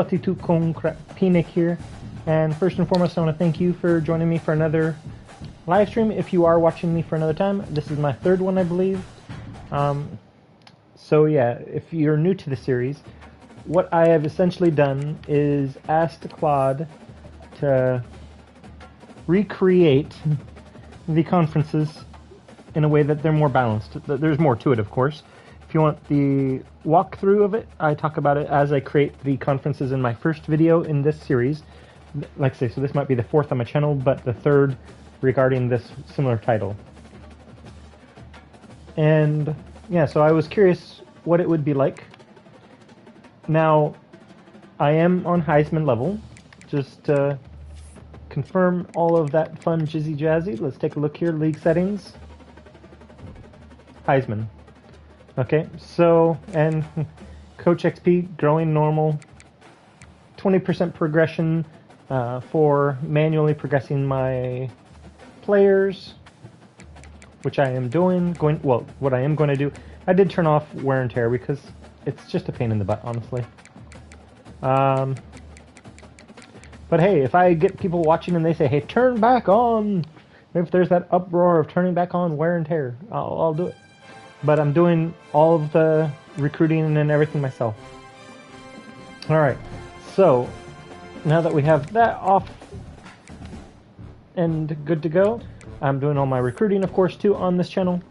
Pinik here, and first and foremost I want to thank you for joining me for another live stream. If you are watching me for another time, this is my third one, I believe. So yeah, if you're new to the series, what I have essentially done is asked Claude to recreate the conferences in a way that they're more balanced. There's more to it, of course. If you want the walkthrough of it, I talk about it as I create the conferences in my first video in this series. Like I say, so this might be the fourth on my channel, but the third regarding this similar title. And yeah, so I was curious what it would be like. Now, I am on Heisman level. Just to confirm all of that fun jizzy jazzy, let's take a look here. League settings. Heisman. Okay, so, and Coach XP, growing normal, 20% progression for manually progressing my players, which I am doing, what I am going to do, I did turn off wear and tear because it's just a pain in the butt, honestly. But hey, if I get people watching and they say, hey, turn back on, if there's that uproar of turning back on wear and tear, I'll do it. But I'm doing all of the recruiting and everything myself. Alright, so now that we have that off and good to go, I'm doing all my recruiting, of course, too, on this channel.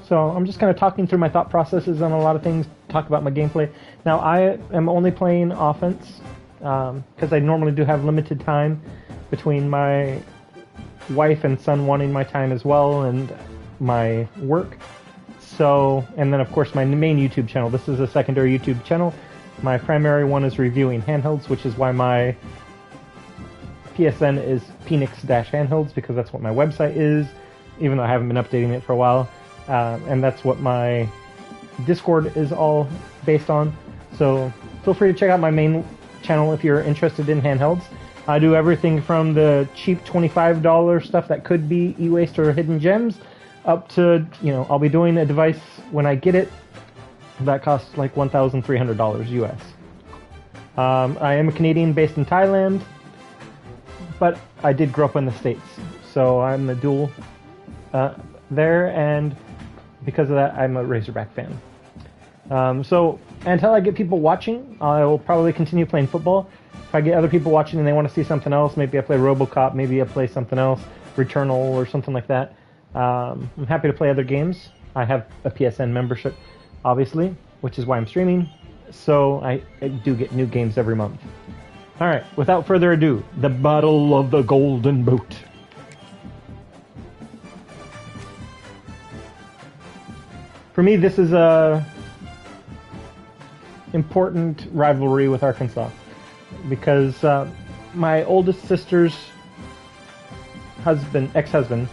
So I'm just kind of talking through my thought processes on a lot of things, talk about my gameplay. Now, I am only playing offense because I normally do have limited time between my wife and son wanting my time as well and my work. So, and then of course my main YouTube channel. This is a secondary YouTube channel. My primary one is reviewing handhelds, which is why my PSN is Phoenix-handhelds, because that's what my website is, even though I haven't been updating it for a while. And that's what my Discord is all based on. So feel free to check out my main channel if you're interested in handhelds. I do everything from the cheap $25 stuff that could be e-waste or hidden gems, up to, you know, I'll be doing a device when I get it that costs like $1,300 US. I am a Canadian based in Thailand, but I did grow up in the States, so I'm a dual there, and because of that, I'm a Razorback fan. So until I get people watching, I will probably continue playing football. If I get other people watching and they want to see something else, maybe I play RoboCop, maybe I play something else, Returnal or something like that. I'm happy to play other games. I have a PSN membership, obviously, which is why I'm streaming, so I do get new games every month. Alright, without further ado, the Battle of the Golden Boot. For me, this is a important rivalry with Arkansas, because my oldest sister's ex-husband,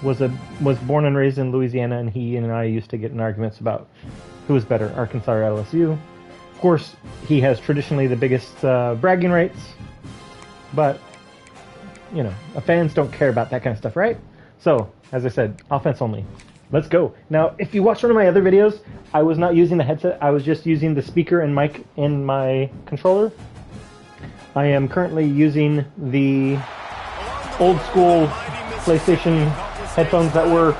was born and raised in Louisiana, and he and I used to get in arguments about who was better, Arkansas or LSU. Of course, he has traditionally the biggest bragging rights, but, you know, fans don't care about that kind of stuff, right? So, as I said, offense only. Let's go. Now, if you watch one of my other videos, I was not using the headset, I was just using the speaker and mic in my controller. I am currently using the old school PlayStation headphones that were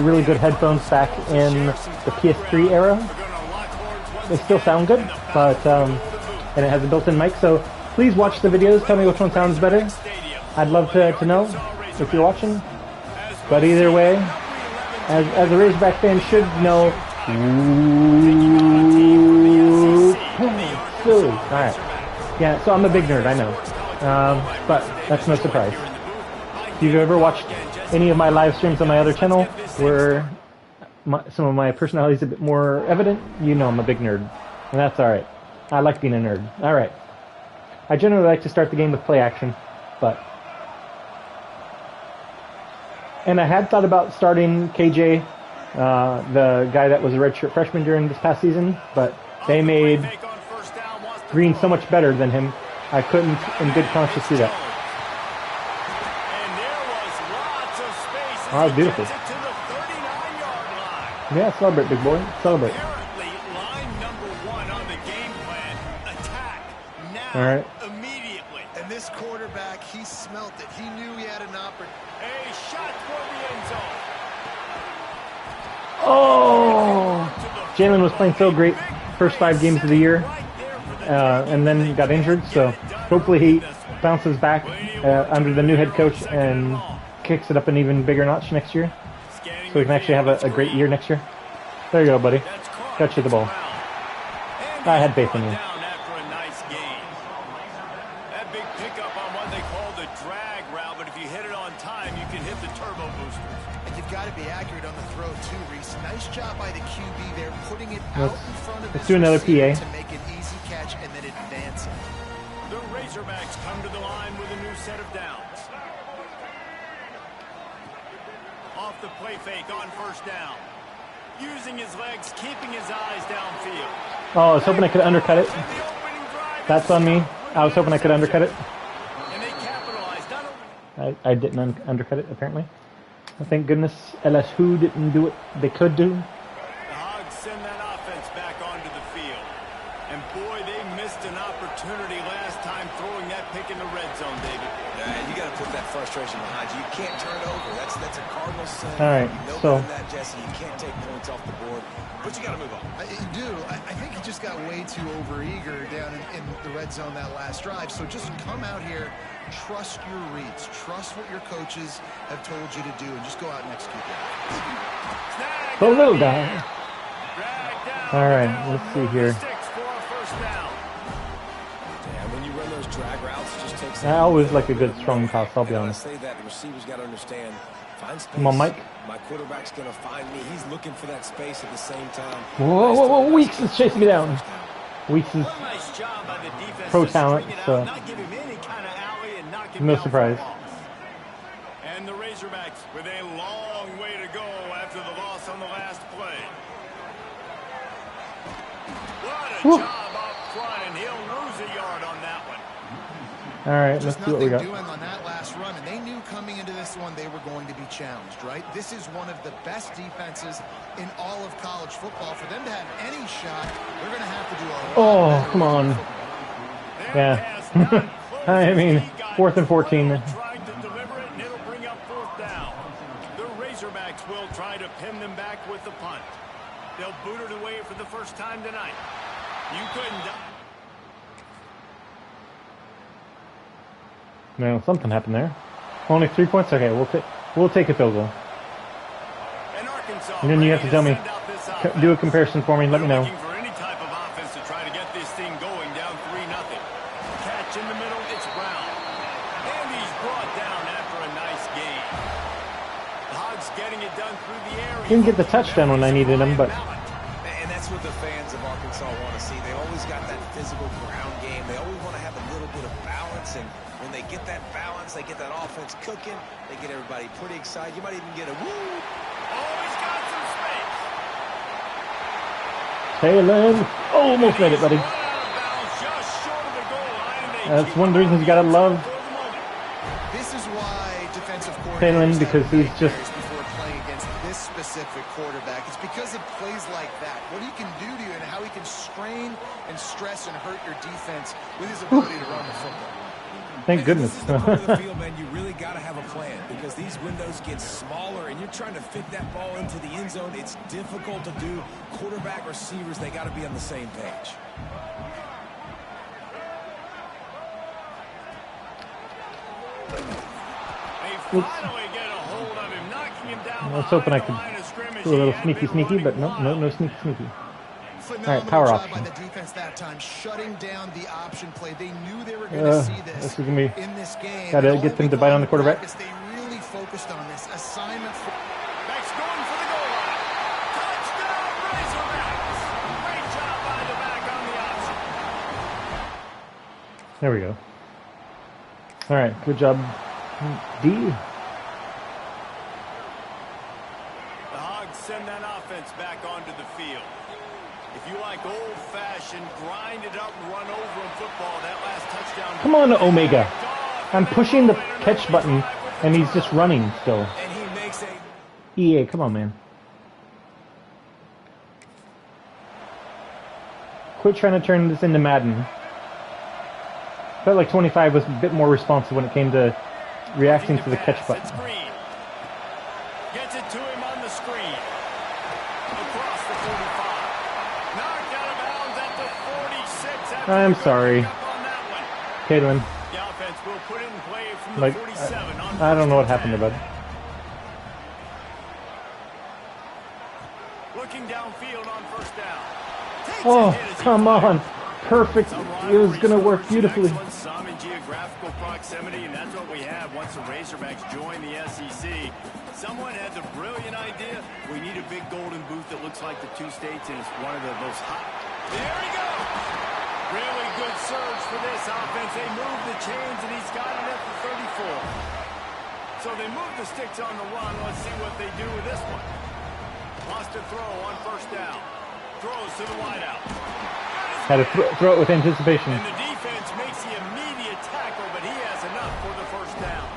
really good headphones back in the PS3 era. They still sound good, but and it has a built-in mic, so please watch the videos, tell me which one sounds better. I'd love to know if you're watching. But either way, as a Razorback fan should know, alright. Yeah, so I'm a big nerd, I know. But that's no surprise. If you've ever watched any of my live streams on my other channel where some of my personality is a bit more evident, you know I'm a big nerd. And that's alright. I like being a nerd. Alright. I generally like to start the game with play action, but... And I had thought about starting KJ, the guy that was a redshirt freshman during this past season, but they made Green so much better than him, I couldn't in good conscience do that. Oh, beautiful. Yeah, celebrate, big boy. Celebrate. All right. Immediately. And this quarterback, he smelt it. He knew he had an opportunity. A shot for the end zone. Oh! Jalen was playing so great first 5 games of the year, and then he got injured. So hopefully he bounces back under the new head coach and kicks it up an even bigger notch next year, so we can actually have a great year next year. There you go, buddy. Got you the ball. I had faith in you. That big pickup on what they call the drag route, but if you hit it on time, you can hit the turbo boosters. And you've got to be accurate on the throw too, Reese. Nice job by the QB there, putting it out in front of let's do another PA to make an easy catch and then advance it. The Razorbacks come to the line with a new set of downs. Off the play fake on first down. Using his legs, keeping his eyes downfield. Oh, I was hoping I could undercut it. That's on me. I was hoping I could undercut it. And they capitalized. I didn't undercut it, apparently. Thank goodness LSU didn't do what they could do. The Hogs send that offense back onto the field. And boy, they missed an opportunity last time throwing that pick in the red zone, David. Yeah, you got to put that frustration behind you. You can't turn over. That's a cardinal sin. All right, so that, Jesse, you can't take points off the board, but you got to move on. You do. I think he just got way too overeager down in the red zone that last drive. So just come out here, trust your reads, trust what your coaches have told you to do, and just go out and execute that. the little guy. All right, let's see here. I always like a good strong toss, I'll be honest. Come on, Mike. My quarterback's going to find me. He's looking for that space at the same time. Whoa, whoa, whoa, Weeks is chasing me down. Weeks is pro talent, so no surprise. And the Razorbacks with a long way to go after the loss on the last play. What a job up front, and he'll lose a yard on that one. All right, let's see what we got. Doing on that last run, and they knew coming into this one they were going to be challenged, right? This is one of the best defenses in all of college football. For them to have any shot, they're going to have to do a lot. Oh, come on. Yeah. I mean, 4th and 14. Trying to deliver it, and it'll bring up 4th down. The Razorbacks will try to pin them back with the punt. They'll boot it away for the first time tonight. You couldn't. No, something happened there. Only 3 points? Okay, we'll take a field goal. And then you have to tell me, do a comparison for me, let me know. For any type of offense to try to get this thing going down 3-0. Catch in the middle, it's Brown. And he's brought down after a nice gain. The Hogs getting it done through the air. Didn't get the touchdown when I needed him, but... And that's what the fans of Arkansas want to see. They always got that physical ground game. They always want to have a little bit of balance, and when they get that balance, they get that offense cooking, they get everybody pretty excited. You might even get a woo. Always got some space. Taylor, almost made it, buddy. That's one of the reasons you gotta love This is why defensive Taylor, because he's just before playing against this specific quarterback. It's because of plays like that, what he can do to you and how he can strain and stress and hurt your defense with his ability to run the football. Thank goodness. This is the part of the field, man, you really got to have a plan because these windows get smaller and you're trying to fit that ball into the end zone. It's difficult to do. Quarterback, receivers, they got to be on the same page. They finally get a hold of him, knocking him down. I was hoping I could do a little sneaky, but no sneaky. All right, power option. By the defense that time, shutting down the option play. They knew they were going to see this is gonna be, in this game. Gotta get them to bite on the quarterback. They really focused on this assignment. Backs going for the goal line. Touchdown, Razorbacks! Great job by the back on the option. There we go. All right, good job, D. The Hogs send that offense back onto the field. If you like old-fashioned, grind it up, run over in football, that last touchdown. Come on, Omega. I'm pushing the catch button, and he's just running still. And he makes a... EA, come on, man. Quit trying to turn this into Madden. Felt like 25 was a bit more responsive when it came to reacting to the catch It's button. Green. Gets it to him on the screen. Across the 45. Knocked out of bounds at the 46. I'm sorry, Caitlin. The offense will put it in play from the Like, 47 on I don't know what first happened and to 10. Bud. Looking downfield on first down. Takes a Oh, hit as he come fires. on. Perfect. It was going to work beautifully. Excellent, some in geographical proximity, and that's what we have once the Razorbacks join the SEC. Someone had the brilliant idea. We need a big golden boot that looks like the two states, and it's one of the most hot. There he goes. Really good surge for this offense. They move the chains, and he's got it at the 34. So they move the sticks on the run. Let's see what they do with this one. Lost a throw on first down. Throws to the wideout. Had to throw it with anticipation. And the defense makes the immediate tackle, but he has enough for the first down.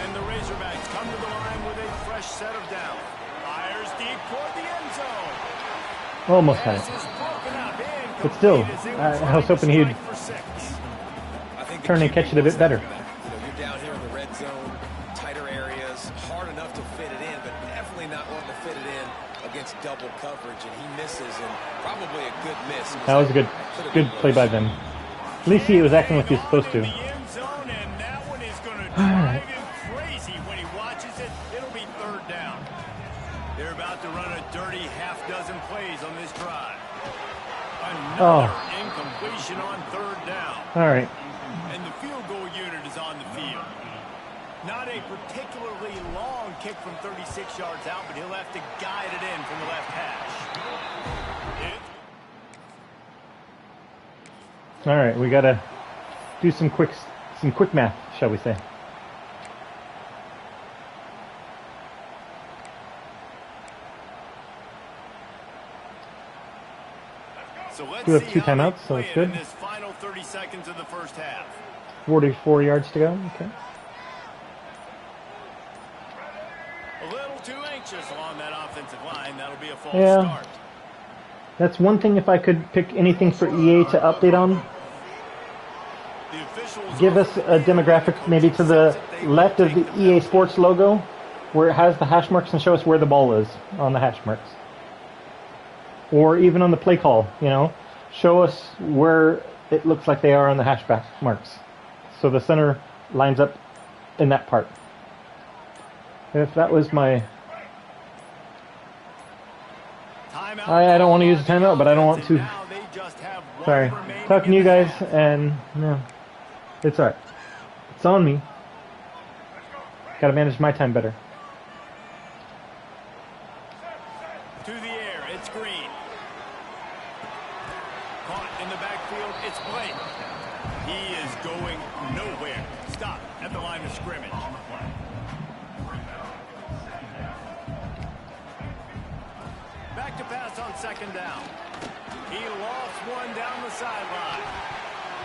And the Razorbacks come to the line with a fresh set of downs. Fires deep toward the end zone. Almost had Pass it. is broken up and But still, complete as they were I was trying to hoping he'd strike for 6. I think the turn and QB catch it a bit wants better. that. You know, you're down here in the red zone, tighter areas, hard enough to fit it in, but definitely not wanting to fit it in against double coverage, and he misses, and probably a good miss. That was a good play by them. At least he was acting like he was supposed to. In the end zone, and that one is going to drive him crazy when he watches it. It'll be third down. They're about to run a dirty half dozen plays on this drive. Another incompletion on third down. All right. And the field goal unit is on the field. Not a particularly long kick from 36 yards out, but he'll have to guide it in from the left hash. All right. We got to do some quick math, shall we say. So let's We have see 2 how they timeouts, so play it's it good. in this final 30 seconds of the first half. 44 yards to go. Okay. A little too anxious along that offensive line. That'll be a false Yeah. start. That's one thing if I could pick anything for EA to update on. The officials Give us a demographic maybe to the left of the EA Sports logo where it has the hash marks and show us where the ball is on the hash marks. Or even on the play call, you know, show us where it looks like they are on the hash marks. So the center lines up in that part. If that was my... Timeout. I don't want to use a timeout, but I don't want to... Now they just have one Sorry. remaining Talking to in you the guys, half. and no, it's alright. It's on me. Gotta manage my time better. To the air, it's Green. Caught in the backfield, it's Blake. He is going nowhere. Stop at the line of scrimmage. Back to pass on second down. He lost one down the sideline.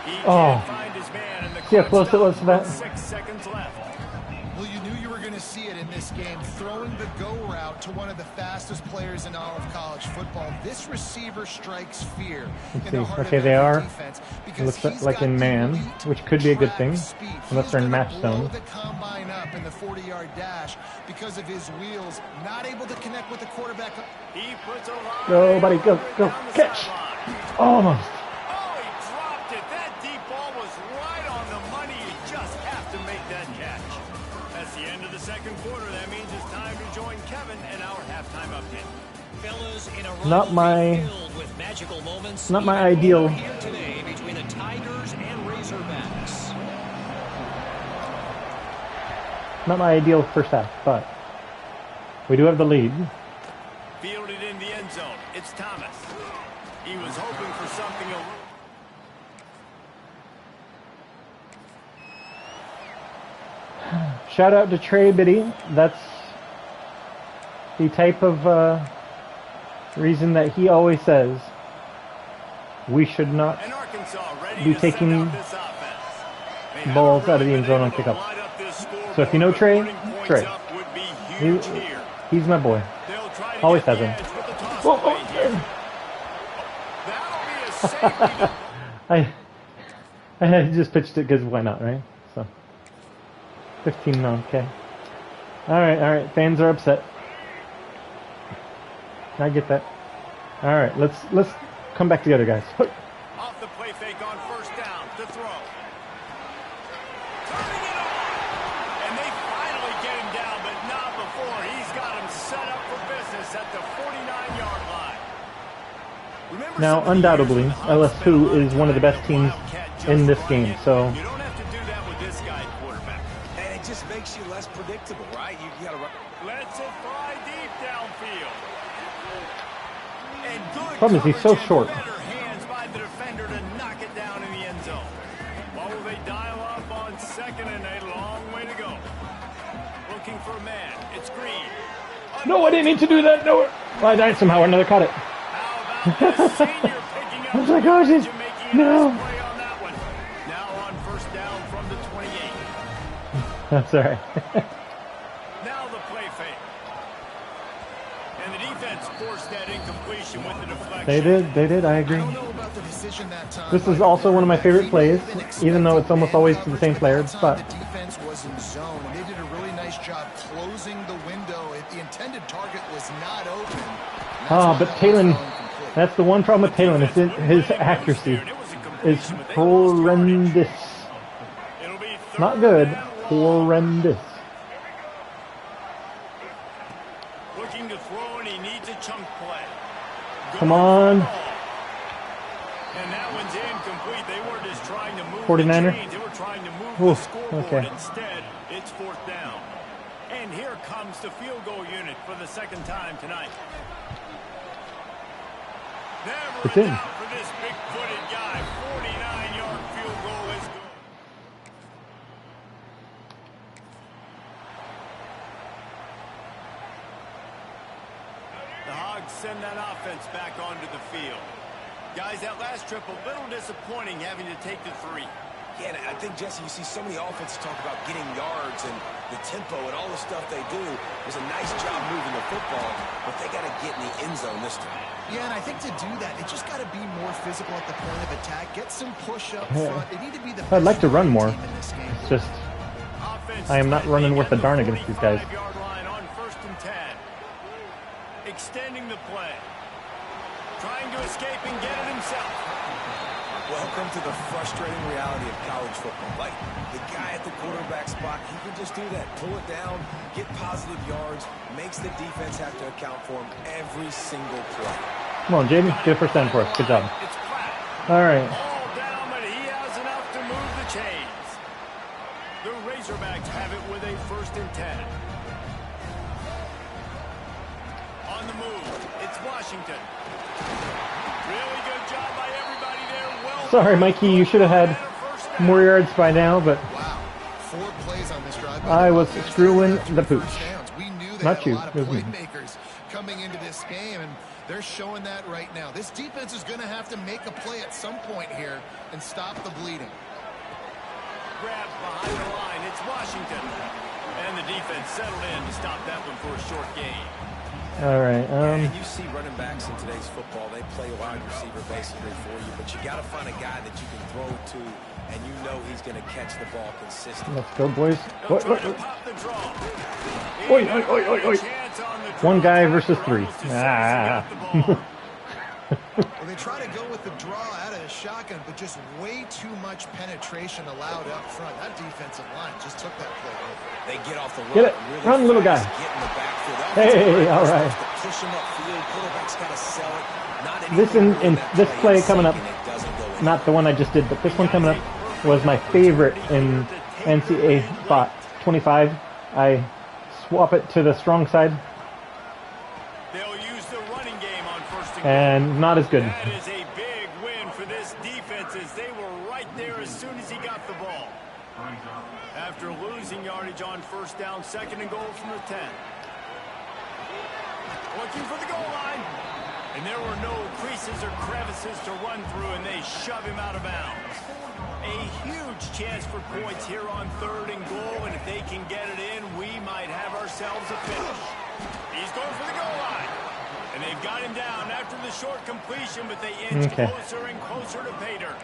He can't find his man in the See how close it was to that? 6 seconds left. Well, you knew you were going to see it in this game, throwing the go route to one of the fastest players in all of college football. This receiver strikes fear Let's in the see. heart Okay, of they every are. defense It because looks he's like got in man, elite which could be a good thing, track speed. unless He's they're in gonna match blow zone. the combine up in the 40-yard dash because of his wheels, not able to connect with the quarterback. He puts a line Go, buddy, go, go, down the catch! sideline. Almost. Oh, he dropped it. That deep ball was right on the money. You just have to make that catch. That's the end of the second quarter. That means it's time to join Kevin and our halftime update. Fellas, in a Not my- filled with magical moments. Not my ideal. Here today between the Tigers and Razorbacks. Not my ideal first half, but we do have the lead. Fielded in the end zone. It's Thomas. He was hoping for something a little... Shout out to Trey Biddy. That's the type of reason that he always says we should not And Arkansas ready be to send taking out this offense. They balls haven't out of the really end zone been on able to kickoff. light up this scoreboard, So if you know but Trey, putting points Trey. up would be He, huge here. he's my boy. They'll try to Always get has the him. edge with the toss Whoa, play here. whoa. That'll be a safety. I I just pitched it because why not, right? So 15 no, okay. All right. Fans are upset. I get that. All right, let's come back together, guys. Off the play fake on first down to throw. Turning it on. And they finally get him down, but not before. He's got him set up for business at the 49-yard line. Now, undoubtedly, LSU is one of the best teams in this game, so... You don't have to do that with this guy, quarterback. And it just makes you less predictable, right? You got to run. Lets it fly deep downfield. And good Problem is he's so short. better hands by the defender to knock it down in the end zone. What will they dial up on second and a long way to go? Looking for a man. It's Green. No, I didn't need to do that. No, well, I somehow another caught it. How about the senior picking up I was like, oh, and shit. making a No. nice play on that one. Now on first down from the 28. That's all right. Now the play fake. And the defense forced that incompletion with the deflection. They did, I agree. I don't know about the decision that time. This is also one of my favorite plays, even though it's almost always to the same player, but... The defense was in zone, and they did a really nice job closing the window. The intended target was not open. Ah, but Talon, that's the one problem with Talon, is his accuracy is horrendous. It'll be Not good, horrendous. looking to throw, and he needs a chunk play. Come on. And that one's incomplete. They weren't just trying to move 49er? the chains. They were trying to move Oof, the scoreboard. okay. Instead, it's fourth down. And here comes the field goal unit for the second time tonight. Never It's in in. doubt for this big-footed guy. 49-yard field goal is good. The Hogs send that offense back onto the field. Guys, that last trip a little disappointing having to take the 3. Yeah, and I think, Jesse, you see so many offenses talk about getting yards and the tempo and all the stuff they do. It was a nice job moving the football, but they got to get in the end zone this time. Yeah, and I think to do that, it just got to be more physical at the point of attack. Get some push up front. They need to be the I'd like to run more. team in this game. It's just, I am not running worth a darn against these guys. 45-yard line on first and 10. Extending the play. Trying to escape and get it himself. Welcome to the frustrating reality of college football. Like, the guy at the quarterback spot, he can just do that. Pull it down, get positive yards, makes the defense have to account for him every single play. Come on, Jamie, get a first down for us. Good job. It's flat. All right. All down, but he has enough to move the chains. The Razorbacks have it with a first and 10. On the move, it's Washington. Really good job by everybody there. Well, Sorry, Mikey, you should have had more yards by now, but Wow. 4 plays on this drive. I was screwing the pooch. Touchdowns. We knew they Not had you, a lot of it was me. playmakers coming into this game, and they're showing that right now. This defense is going to have to make a play at some point here and stop the bleeding. Grabs behind the line. It's Washington. And the defense settled in to stop that one for a short gain. all right. And you see running backs in today's football, they play wide receiver basically for you, but you got to find a guy that you can throw to, and you know he's going to catch the ball consistently. Let's go, boys. They'll What, try what, to what? pop the draw. Oi, oi, oi, oi, oi. Chance on the One draw. guy versus 3. Almost as soon as he Ah. got the ball. Well, they try to go with the draw out of the shotgun, but just way too much penetration allowed up front. That defensive line just took that play over. They get off the run. Get it. Really Run, little guy. fast, get in the backfield. The Hey, offensive line all starts right. to push him upfield. Quarterback's got to sell it. Not This anything in that this play is coming up, sinking, it doesn't go in. not the one I just did, but this one coming up was my favorite in NCAA spot 25. I swap it to the strong side, They'll use the running game on first and and not as good. That is a big win for this defense as they were right there as soon as he got the ball. After losing yardage on first down, second and goal from the 10. Looking for the goal line. And there were no creases or crevices to run through, and they shove him out of bounds. A huge chance for points here on third and goal, and if they can get it in, we might have ourselves a finish. He's going for the goal line. And they've got him down after the short completion, but they inch Okay. closer and closer to pay dirt.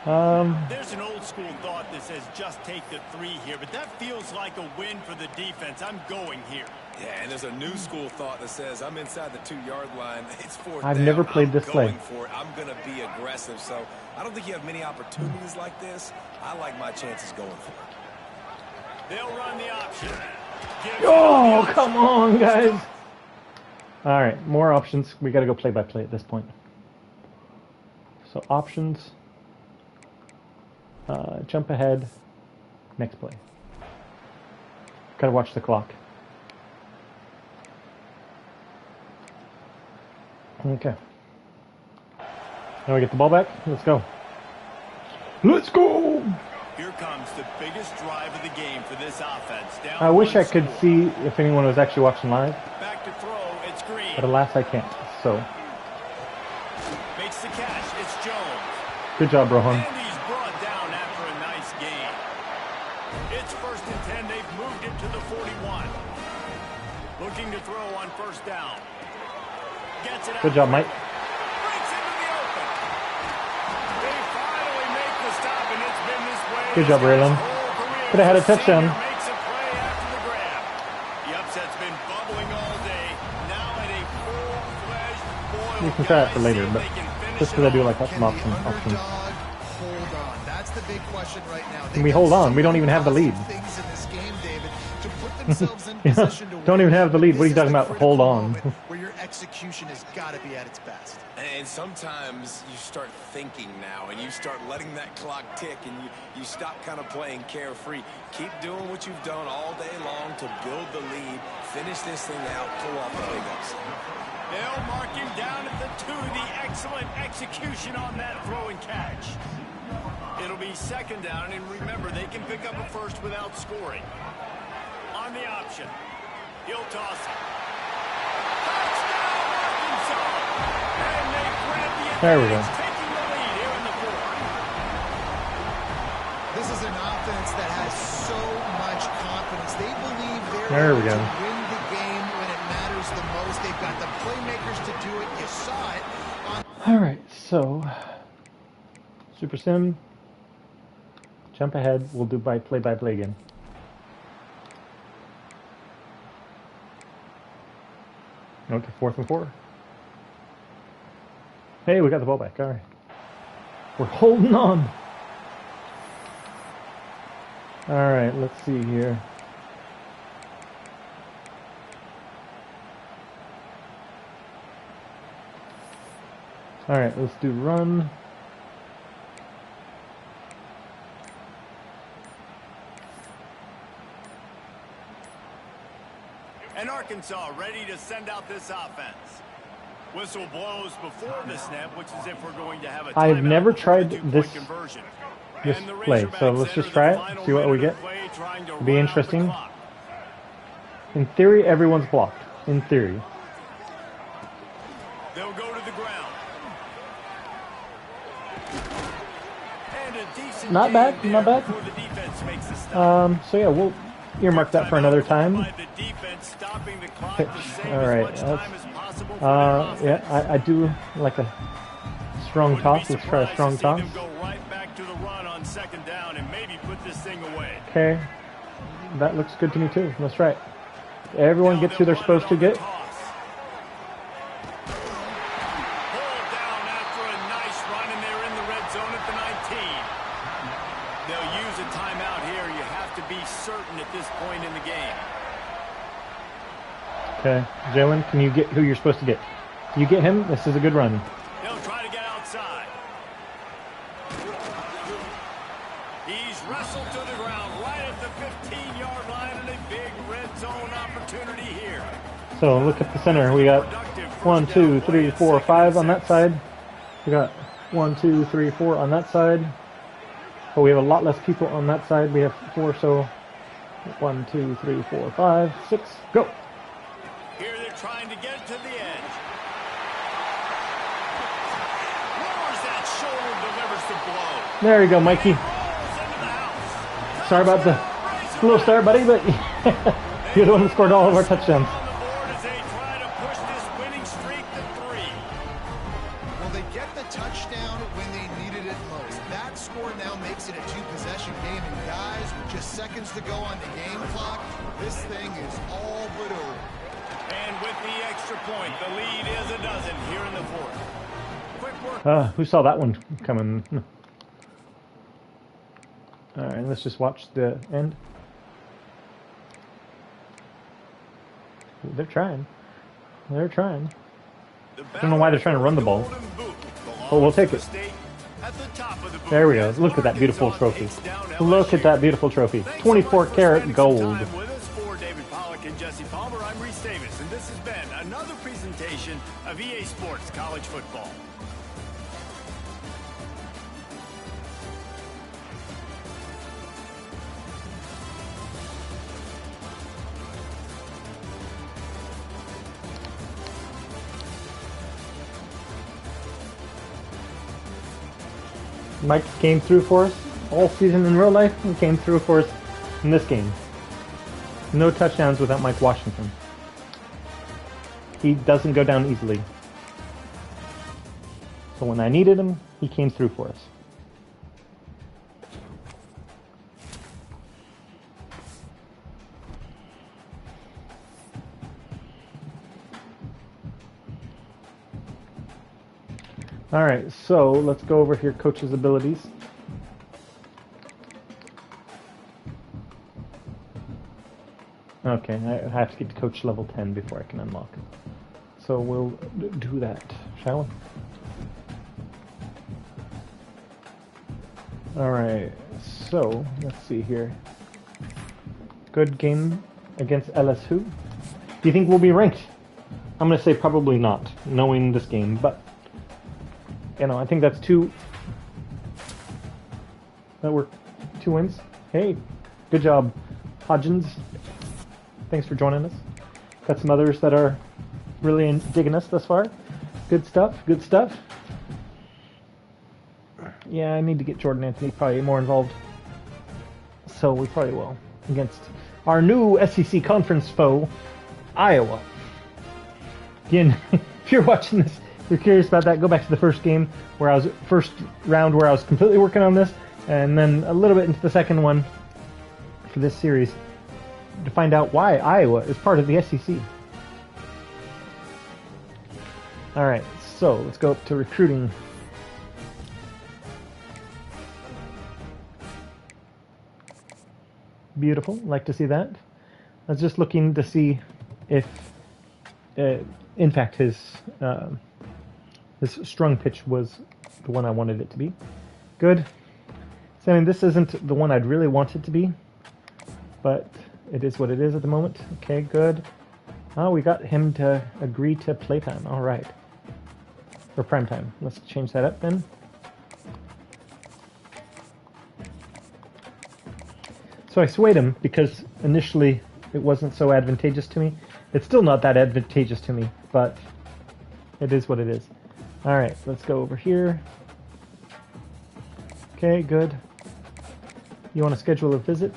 There's an old school thought that says just take the 3 here, but that feels like a win for the defense. I'm going here. Yeah, and there's a new school thought that says I'm inside the 2-yard line. It's 4th I've down. never played this play. I'm going for it. I'm going to be aggressive. So I don't think you have many opportunities like this. I like my chances going for it. They'll run the option. Oh, come on, guys. All right, more options. We got to go play by play at this point. So options. Jump ahead. Next play. Got to watch the clock. Okay. Now we get the ball back. Let's go. Let's go! Here comes the biggest drive of the game for this offense. Down I wish I one could score. see if anyone was actually watching live, Back to throw. It's Green. but alas I can't. So, Makes the catch. It's Jones. good job, Rohan. And he's brought down after a nice gain. It's 1st and 10. They've moved it to the 41. Looking to throw on 1st down. Gets it out. Good job, Mike. Breaks into the open. They finally make the stop, and it's been this way. Good job, his Raylan. whole career. Could have had a The senior touchdown. Makes a play after the grab. The upset's been bubbling all day. Now at a full-fledged boil. We can try it for Guys, later, see if but they can finish just because I it do off. like that Can some the options. underdog hold on? That's the big question right now. Can we hold on? We don't even have the lead. Things in this game, David, to put themselves in Yeah, position to don't win. even have the lead. What are you This is talking the about? Hold critical on. moment where your execution has got to be at its best. And sometimes you start thinking now, and you start letting that clock tick, and you stop kind of playing carefree. Keep doing what you've done all day long to build the lead, finish this thing out, pull off the big upset. They'll mark him down at the 2. The excellent execution on that throw and catch. It'll be 2nd down, and remember, they can pick up a 1st without scoring. On the option, he'll toss it. Touchdown, Arkansas! And they grab the There we go. advantage, taking the lead here in the 4th. This is an offense that has so much confidence. They believe they're There we able go. to win the game when it matters the most. They've got the playmakers to do it. You saw it on. All right, so Super Sim. Jump ahead. We'll do play by play again. Okay, 4th and 4. Hey, we got the ball back. All right. We're holding on. All right, let's see here. All right, let's do run. And Arkansas ready to send out this offense. Whistle blows before the snap, which is if we're going to have a I've timeout never before the tried two-point this conversion. this And the play, so Razorbacks let's just enter try the it, final see what we minute of get. play, trying to It'll be run out the interesting. clock. In theory, everyone's blocked. In theory. They'll go to the ground. And a decent Not gain bad, there not bad. before the defense makes a stop. So yeah, we'll earmark that for another time. By the defense, stopping the clock Okay, to save all as right, much let's- time as possible for their offense. Yeah, I do like a strong Wouldn't toss. be Let's try a surprised strong to see toss. them go right back to the run on 2nd down and maybe put this thing away. Okay, that looks good to me too. Let's try it. Everyone Now gets who they're they'll run it supposed to on the get. toss. Pulled down after a nice run, and they're in the red zone at the 19. They'll use a timeout here. You have to be certain at this point in the game. Okay, Jalen, can you get who you're supposed to get? You get him. This is a good run. They'll try to get outside. He's wrestled to the ground right at the 15-yard line, and a big red zone opportunity here. So look at the center. We got 1, 2, 3, 4, 5 on that side. We got 1, 2, 3, 4 on that side. But we have a lot less people on that side. We have 4, so 1, 2, 3, 4, 5, 6. Go. Here they're trying to get to the edge. Lowers that shoulder, delivers the blow. There you go, Mikey. Rolls into the house. Sorry about the slow start, buddy, but you're the one who scored all of our touchdowns. On the board as they try to push this winning streak to 3. Well, they get the touchdown when they needed it most. That score game. And guys, with just seconds to go on the game clock, this thing is all but over. And with the extra point, the lead is a dozen here in the fourth. Quick work. Who saw that one coming? All right, let's just watch the end. They're trying. They're trying. I don't know why they're trying to run the ball. Oh, we'll take it. There we go. Look at that beautiful trophy. Look at that beautiful trophy. 24 karat gold. For David Pollack and Jesse Palmer, I'm Reese Davis, and this has been another presentation of EA Sports College Football. Mike came through for us all season in real life. He came through for us in this game. No touchdowns without Mike Washington. He doesn't go down easily. So when I needed him, he came through for us. All right, so let's go over here, coach's abilities. Okay, I have to get to coach level 10 before I can unlock it. So we'll do that, shall we? All right, so let's see here. Good game against LSU. Do you think we'll be ranked? I'm going to say probably not, knowing this game, but you know, I think that's two. That were 2 wins. Hey, good job, Hodgins. Thanks for joining us. Got some others that are really digging us thus far. Good stuff. Good stuff. Yeah, I need to get Jordan Anthony probably more involved. So we probably will against our new SEC conference foe, Iowa. Again, if you're watching this, if you're curious about that, go back to the first game where I was first round where I was completely working on this, and then a little bit into the second one for this series to find out why Iowa is part of the SEC. All right, so let's go up to recruiting. Beautiful, like to see that. I was just looking to see if, in fact, his strung pitch was the one I wanted it to be. Good. So, I mean, this isn't the one I'd really want it to be, but it is what it is at the moment. Okay, good. Oh, we got him to agree to playtime. All right. Or prime time. Let's change that up then. So I swayed him because initially it wasn't so advantageous to me. It's still not that advantageous to me, but it is what it is. All right, let's go over here. Okay, good. You want to schedule a visit?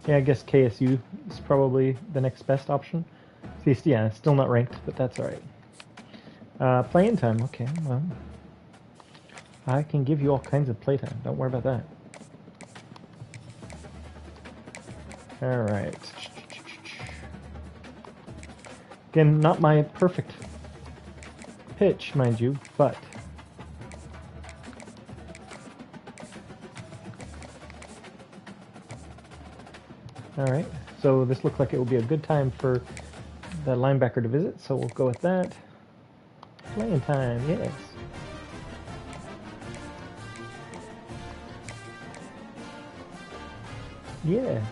Yeah, I guess KSU is probably the next best option. Yeah, it's still not ranked, but that's all right. Playing time, okay, well. I can give you all kinds of playtime. Don't worry about that. All right. Again, not my perfect pitch, mind you, but all right. So this looks like it will be a good time for the linebacker to visit, so we'll go with that. Playing time, yes. Yes.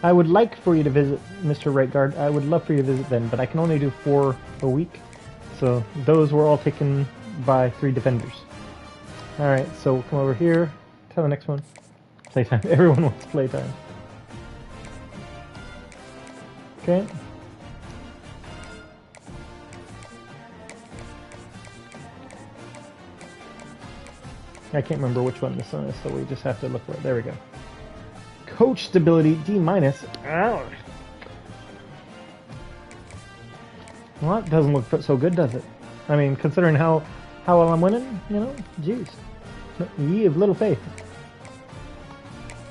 I would like for you to visit Mr. Right Guard. I would love for you to visit then, but I can only do 4 a week. So those were all taken by 3 defenders. Alright, so we'll come over here to the next one. Playtime. Everyone wants playtime. Okay. I can't remember which one this one is, so we just have to look for it. There we go. Coach stability D-. Ouch. Well, that doesn't look so good, does it? I mean, considering how well I'm winning, you know, jeez. Ye of little faith.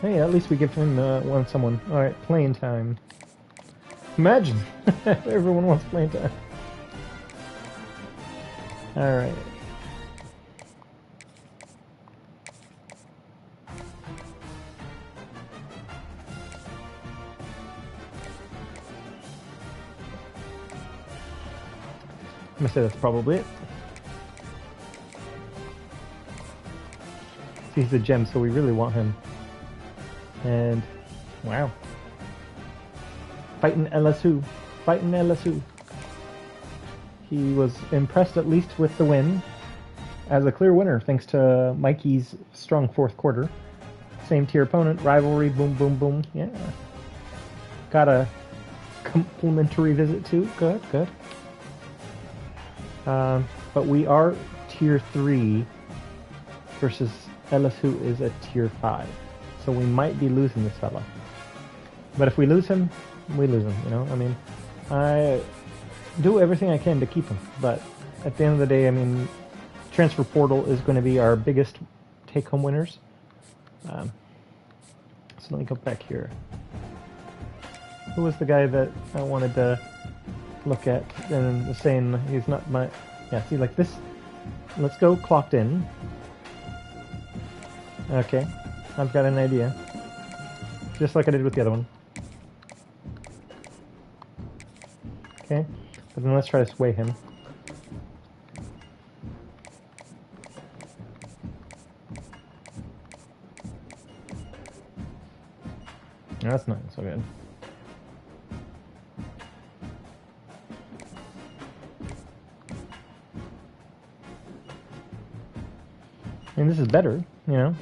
Hey, at least we give him someone. All right, playing time. Imagine everyone wants playing time. All right. I'm gonna say that's probably it. He's a gem, so we really want him. And wow, fighting LSU, fighting LSU. He was impressed at least with the win, as a clear winner thanks to Mikey's strong fourth quarter. Same tier opponent, rivalry, boom, boom, boom. Yeah, got a complimentary visit too. Good, good. But we are tier 3 versus LSU is a tier 5. So we might be losing this fella. But if we lose him, we lose him, you know? I mean, I do everything I can to keep him. But at the end of the day, I mean, transfer portal is going to be our biggest take-home winners. So let me go back here. Who was the guy that I wanted to look at and was saying he's not my... Yeah, see, like this. Let's go clocked in. Okay, I've got an idea. Just like I did with the other one. Okay, but then let's try to sway him. No, that's not so good. I mean, this is better, you know?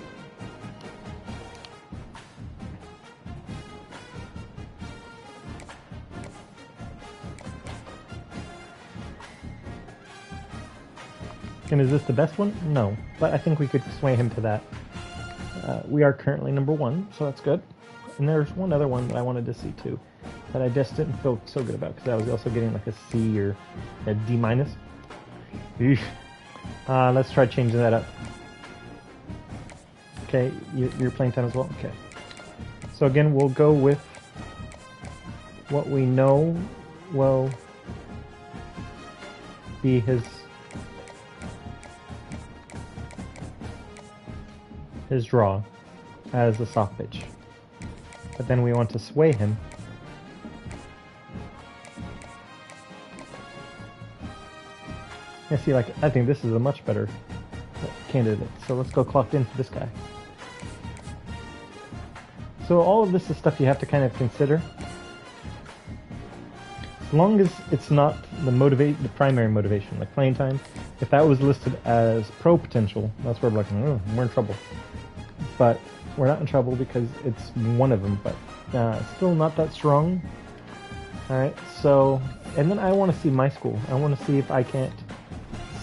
And is this the best one? No, but I think we could sway him to that. We are currently number 1, so that's good. And there's one other one that I wanted to see too, that I just didn't feel so good about, because I was also getting like a C or a D minus. Let's try changing that up. Okay, you're playing time as well? Okay. So again, we'll go with what we know will be his draw as a soft pitch. But then we want to sway him. Yeah, see, like, I think this is a much better candidate. So let's go clocked in for this guy. So all of this is stuff you have to kind of consider. As long as it's not the primary motivation, like playing time. If that was listed as pro potential, that's where we're like, oh, we're in trouble. But we're not in trouble because it's one of them, but still not that strong. Alright, so, and then I want to see my school. I want to see if I can't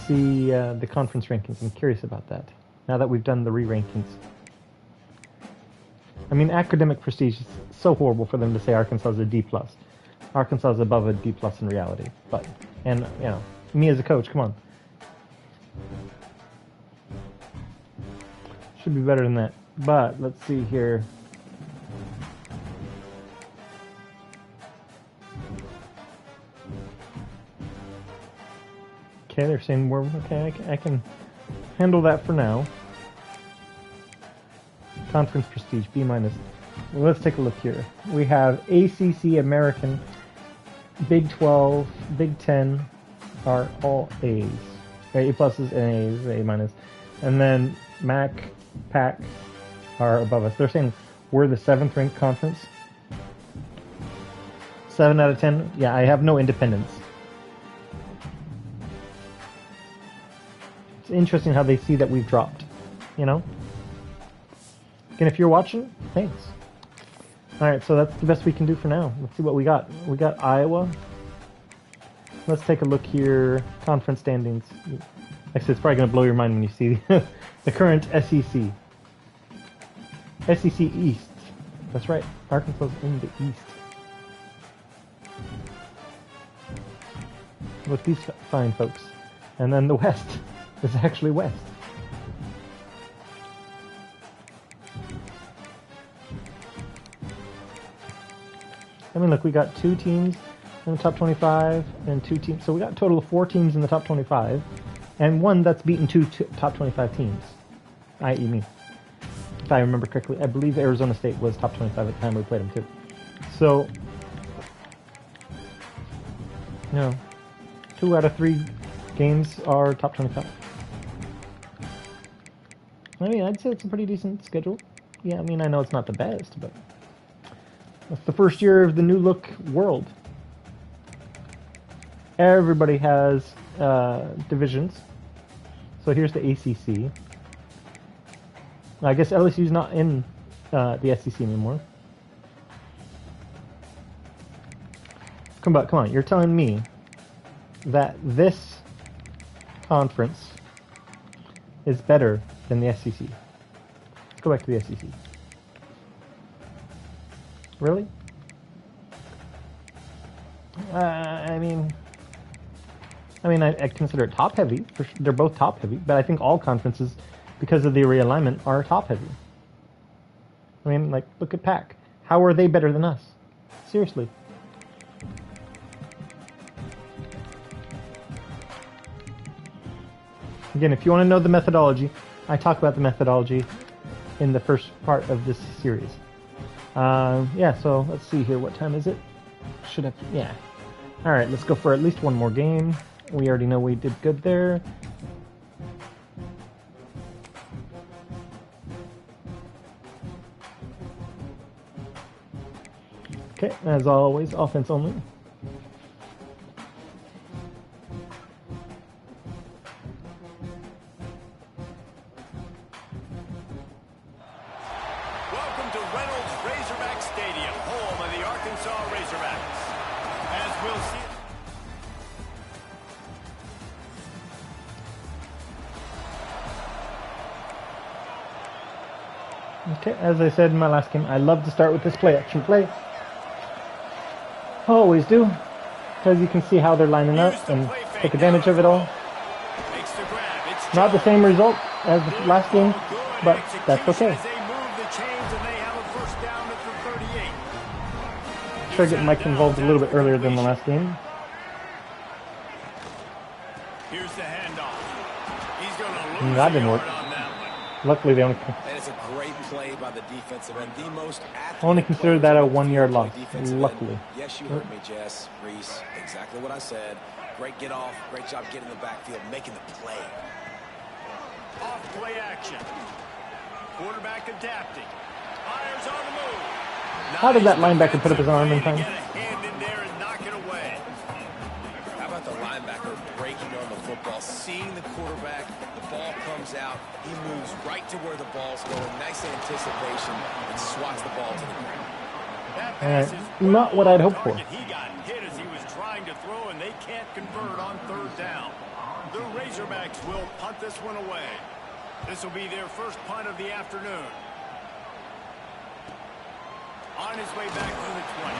see the conference rankings. I'm curious about that, now that we've done the re-rankings. I mean, academic prestige is so horrible for them to say Arkansas is a D+. Arkansas is above a D+ in reality. But, and, you know, me as a coach, come on. Should be better than that. But, let's see here. Okay, they're saying we're, okay, I can handle that for now. Conference prestige, B-. Well, let's take a look here. We have ACC, American, Big 12, Big 10 are all A's. A pluses and A's, A-. And then MAC, PAC are above us. They're saying we're the 7th ranked conference. 7 out of 10. Yeah, I have no independence. It's interesting how they see that we've dropped, you know? And if you're watching, thanks. Alright, so that's the best we can do for now. Let's see what we got. We got Iowa. Let's take a look here. Conference standings. Actually, it's probably going to blow your mind when you see the current SEC. SEC East. That's right. Arkansas's in the East. with these fine folks. And then the West is actually West. I mean, look, we got 2 teams in the top 25 and 2 teams. So we got a total of 4 teams in the top 25 and 1 that's beaten 2 top 25 teams, i.e. me. If I remember correctly, I believe Arizona State was top 25 at the time we played them too. So, you know, 2 out of 3 games are top 25. I mean, I'd say it's a pretty decent schedule. Yeah, I mean, I know it's not the best, but it's the first year of the new look world. Everybody has divisions. So here's the ACC. I guess LSU's not in the SEC anymore. Come on, you're telling me that this conference is better than the SEC. Let's go back to the SEC. Really? I mean, I consider it top heavy. They're both top heavy, but I think all conferences, because of the realignment, are top heavy. I mean, like, look at Pac. How are they better than us? Seriously. Again, if you want to know the methodology, I talk about the methodology in the first part of this series. Yeah, so let's see here. What time is it? Should have... Yeah. Alright, let's go for at least one more game. We already know we did good there. Okay, as always, offense only. Welcome to Reynolds Razorback Stadium, home of the Arkansas Razorbacks. As we'll see... Okay, as I said in my last game, I love to start with this play-action play. Always do, because you can see how they're lining up and take advantage of it all. Not the same result as the last game, but that's okay. Try to get Mike involved a little bit earlier than the last game. Here's the handoff. He's going to lose That didn't work. on that one. Luckily, they And it's a great play by the defensive end. The most only considered that a 1-yard loss. Luckily. Yes, you heard me, Jess, Reese. Exactly what I said. Great get off. Great job getting in the backfield, making the play. Off play action. Quarterback adapting. Fires on the move. How did that linebacker put up his arm in time? Get a hand in there and knock it away. How about the linebacker breaking on the football, seeing the quarterback, the ball comes out, he moves right to where the ball's going, nice anticipation, and swats the ball to the ground. That pass is Not what I'd hoped for. He got hit as he was trying to throw, and they can't convert on 3rd down. The Razorbacks will punt this one away. This will be their first punt of the afternoon. On his way back from the 20.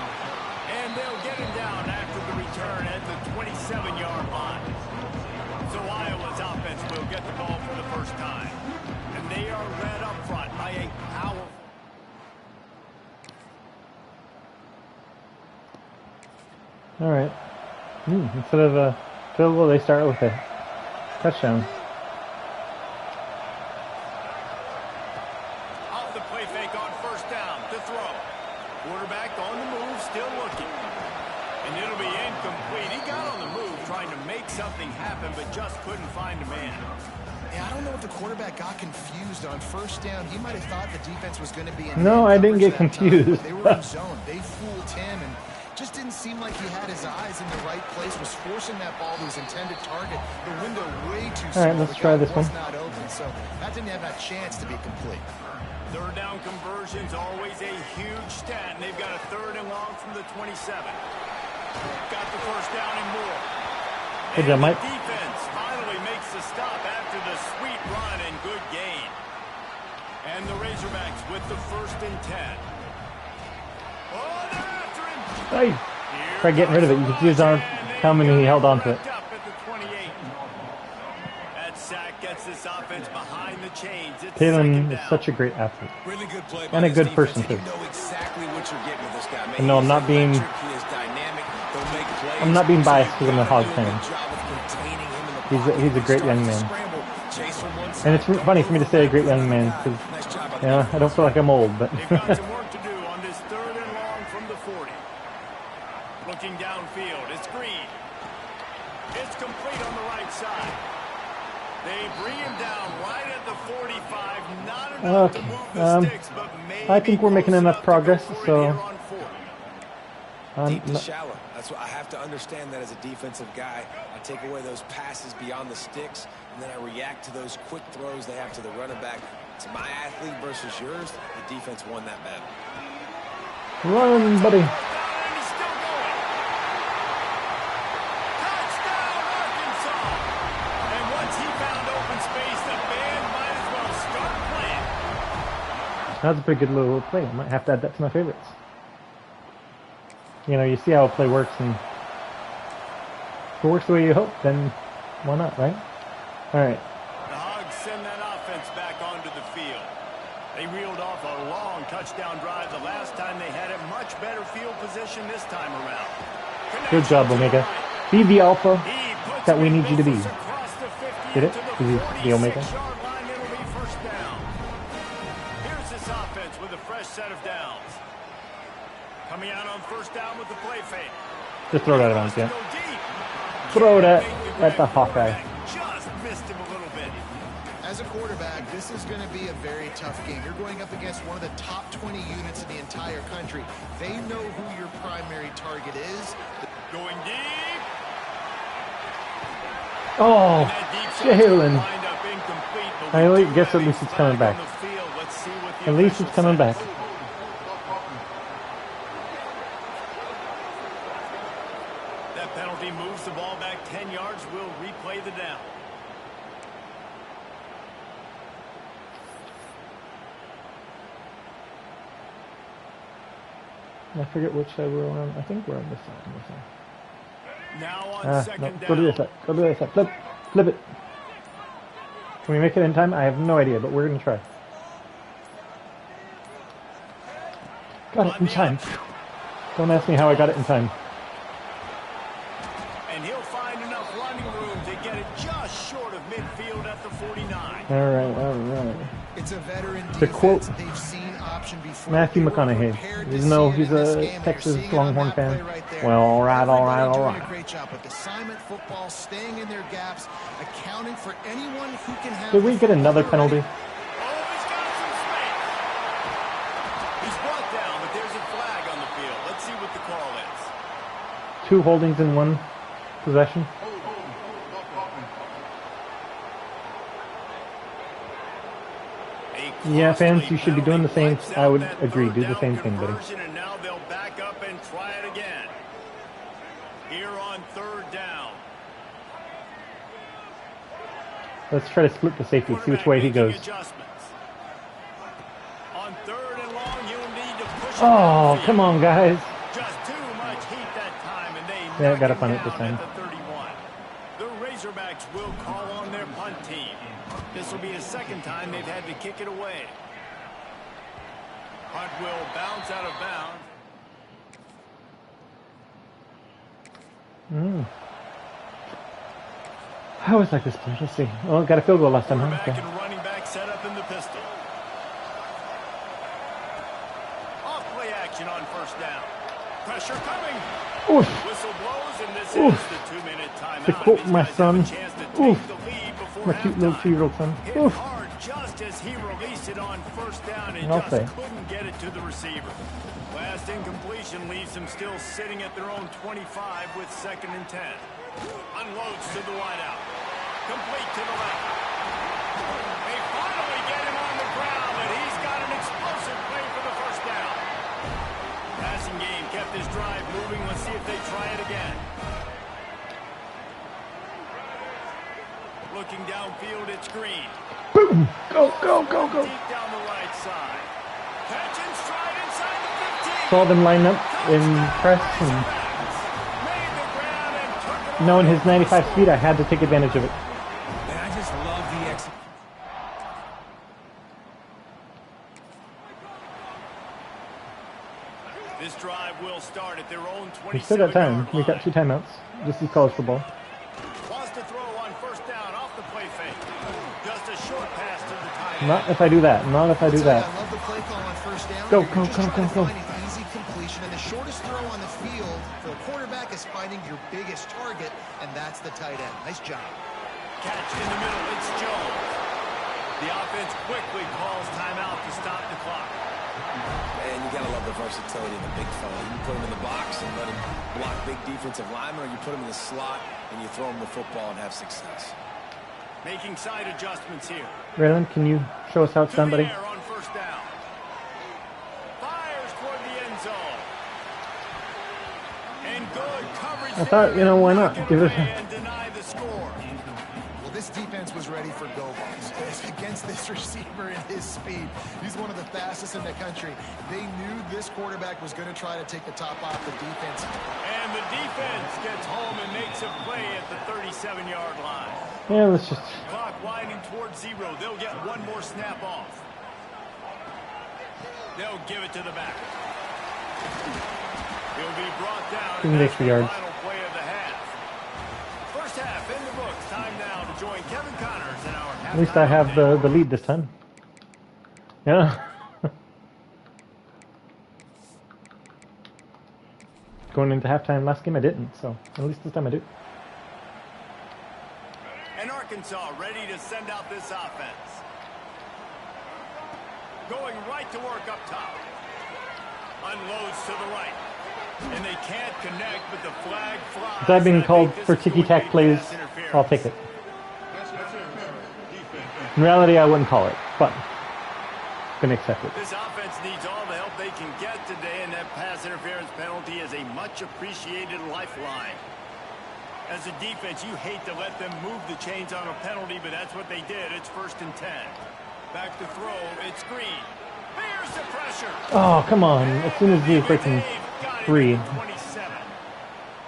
And they'll get him down after the return at the 27-yard line. So Iowa's offense will get the ball for the first time. And they are led up front by a powerful... All right. Instead of a field goal, they start with a touchdown. Off the play fake on 1st down to throw. Quarterback on the move, still looking. And it'll be incomplete. He got on the move trying to make something happen, but just couldn't find a man. Yeah, I don't know if the quarterback got confused on 1st down. He might have thought the defense was going to be in... No, I didn't get coverage that time, confused. but they were in zone. They fooled him and just didn't seem like he had his eyes in the right place, was forcing that ball to his intended target. The window way too small. All right, let's try this one. Not open, so that didn't have that chance to be complete. 3rd down conversion's always a huge stat, and they've got a 3rd and long from the 27. Got the 1st down and more. Good job, Mike. The defense finally makes the stop after the sweet run and good gain. And the Razorbacks with the 1st and 10. Oh, they're after him. Hey, try getting rid of it. You can see his arm, how many he held on to it. Taylor is such a great athlete. Really good play by And a this good defense, person, and you too. know exactly what you're getting with this guy. Man, And no, I'm he's not being- electric, he is dynamic, he'll make plays. I'm not being So biased you because I'm a gotta Hog do fan. good job of containing him in the He's a- pocket. he's a great Starts young to man. scramble, chase from one And side, it's don't funny for me to say a great overlap young man that. because, Nice job by the you know, I don't feel like I'm old, but They've got some work to do on this 3rd and long from the 40. Looking downfield, it's Green. It's complete on the right side. They bring him down right at the 45. Not enough to move the sticks, but maybe I think we're making close enough enough to go progress, for it so- here on 4th. Deep to shallow. That's what I have to understand that as a defensive guy. I take away those passes beyond the sticks, and then I react to those quick throws they have to the running back. It's my athlete versus yours. The defense won that battle. run, buddy. And he's still going. Touchdown, Arkansas! And once he found open space, the band might as well start playing. That's a pretty good little play. I might have to add that to my favorites. You know, you see how a play works, and if it works the way you hope, then why not, right? All right. The Hogs send that offense back onto the field. They reeled off a long touchdown drive the last time they had a much better field position this time around. Good job, Omega. Be the alpha He puts that we it need you to be. across the 50 Get it? to Is he the Omega? 46-yard line. It'll be first down. Here's this offense with a fresh set of downs. Coming out on first down with the play fake. Just throw that around, yeah. Go deep. Throw that Make at the grab Hawkeye. quarterback. Just missed him a little bit. As a quarterback, this is going to be a very tough game. You're going up against one of the top 20 units in the entire country. They know who your primary target is. Going deep. Oh, That deep shot Jalen. lined up incomplete, but I we do guess have at least a it's coming flag back. on the field. Let's see what the At least it's official coming says. back. That penalty moves the ball back 10 yards. We'll replay the down. I forget which side we're on. I think we're on this side. Now on No, second down. go to this side. Go to this side. Flip it. Can we make it in time? I have no idea, but we're going to try. Got it in time. Don't ask me how I got it in time. And he'll find enough running room to get it just short of midfield at the 49. All right. It's a veteran To defense quote they've seen option before. Matthew They were McConaughey, prepared to even though see it he's in this a game, and Texas you're seeing it on Longhorn that fan. play right there. Well, all right. Everybody doing a great job with assignment football, staying in their gaps, accounting for anyone who can have. Did we get another penalty? Oh, he's got some space. He's brought down, but there's a flag on the field. Let's see what the call is. 2 holdings in 1 possession. Yeah, fans, you should be doing the same. I would agree. Do the same thing, buddy. And now they'll back up and try it again. Here on third down. Let's try to split the safety. See which way he goes. On third and long, you'll need to push it Oh, downfield. come on, guys. Just too much heat that time, and they Yeah, knock gotta him punt it this down time. at the 31. The Razorbacks will call on their punt team. This will be the second time they've had to kick it away. Punt will bounce out of bounds. I always like this play. Let's see. Oh, got a field goal last time, huh? Quarterback Okay. and running back set up in the pistol. Off play action on first down. Pressure coming. Oof. Whistle blows, and this Oof. is the 2-minute timeout. To quote These my guys son, have a chance to take oof. the lead before My cute little halftime. 2-year-old son. Hit Oof. hard just as he released it on first down and I'll just say. couldn't get it to the receiver. Last incompletion leaves them still sitting at their own 25 with 2nd and 10. Unloads to the wideout. Complete to the left. They finally get him on the ground, and he's got an explosive play for the first down. Passing game kept his drive moving. Let's see if they try it again. Looking downfield, it's Green. Boom. Go. Deep down the right side. Catch and stride inside the 15. Saw them line up in press, and Made the ground and took it knowing his 95 speed, I had to take advantage of it. Man, I just love the will start at their own We still got time. 27-yard We got 2 timeouts. Just as college football. Wants to throw on first down off the play fake. Just a short pass to the tight end. Not if I do that. Not if I do that. I love the play call on first down. Go, You're go, just go, trying go, to go. find an easy completion, and the shortest throw on the field for the quarterback is finding your biggest target, and that's the tight end. Nice job. Catch in the middle. It's Jones. The offense quickly calls timeout to stop the clock. And you got to love the versatility of the big fella. You can put him in the box and let him block big defensive linemen, or you put him in the slot and you throw him the football and have success. Making side adjustments here. Raylan, can you show us how it's To done, the buddy? air on first down. Fires toward the end zone. And good coverage. I thought, you know, why not? Knock it Give it away and deny the score. Well, this defense was ready for go balls against this receiver and his speed. He's one of the fastest in the country. They knew this quarterback was going to try to take the top off the defense. And the defense gets home and makes a play at the 37-yard line. Yeah, let's just... Clock winding towards 0. They'll get one more snap off. They'll give it to the back. He'll be brought down. Give him the extra yards. Final play of the half. First half in the books. Time now to join Kevin Connors in our halftime At least I have update. the lead this time. Yeah. Going into halftime last game I didn't, so at least this time I do. And Arkansas ready to send out this offense. Going right to work up top. Unloads to the right. And they can't connect, but the flag flies. Is that being And I called think for this is ticky-tack going to be plays? pass interference. I'll take it. In reality, I wouldn't call it, but gonna accept it. This offense needs all the help they can get today, and that pass interference penalty is a much appreciated lifeline. As a defense, you hate to let them move the chains on a penalty, but that's what they did. It's 1st and 10. Back to throw. It's Green. Bears the pressure. Oh, come on. As soon as you freaking three. 27.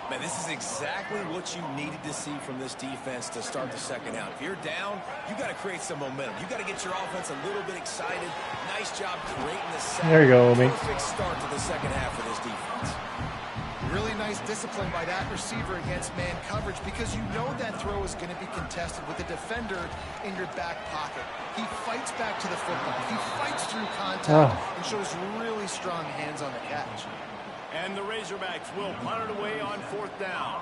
Man, this is exactly what you needed to see from this defense to start the second half. If you're down, you got to create some momentum. You got to get your offense a little bit excited. Nice job creating the second. There you go, Obi. Perfect start to the second half for this defense. Really nice discipline by that receiver against man coverage, because you know that throw is going to be contested with a defender in your back pocket. He fights back to the football. He fights through contact and shows really strong hands on the catch. And the Razorbacks will punt it away on 4th down.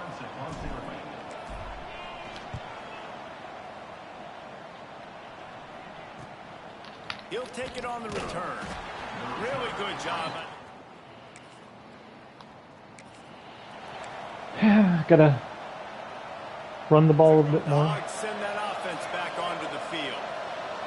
He'll take it on the return. Really good job. Gotta run the ball a bit The more. Hogs send that offense back onto the field.